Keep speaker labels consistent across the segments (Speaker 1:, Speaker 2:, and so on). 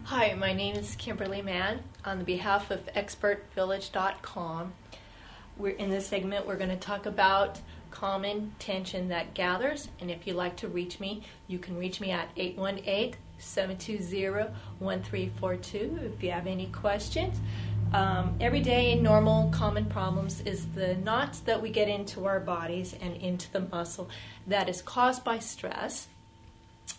Speaker 1: Hi, my name is Kimberly Mann on behalf of expertvillage.com. We're in this segment we're going to talk about common tension that gathers, and if you'd like to reach me, you can reach me at 818-720-1342 if you have any questions. Everyday normal common problems is the knots that we get into our bodies and into the muscle that is caused by stress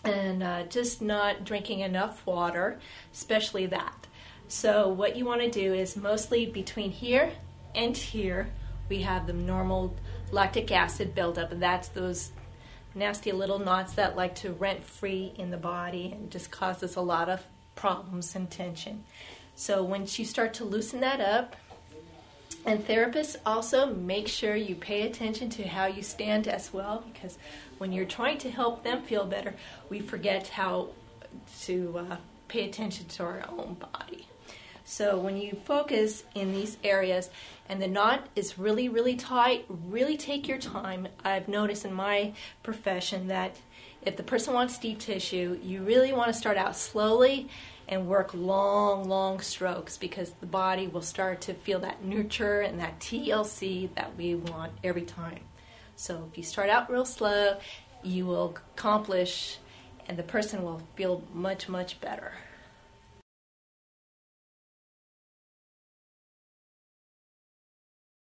Speaker 1: and just not drinking enough water, especially that. So what you want to do is mostly between here and here we have the normal lactic acid buildup, and that's those nasty little knots that like to rent free in the body and just causes a lot of problems and tension. So once you start to loosen that up, and therapists also make sure you pay attention to how you stand as well, because when you're trying to help them feel better, we forget how to pay attention to our own body. So when you focus in these areas and the knot is really, really tight, really take your time. I've noticed in my profession that if the person wants deep tissue, you really want to start out slowly and work long strokes, because the body will start to feel that nurture and that TLC that we want every time. So if you start out real slow, you will accomplish and the person will feel much better.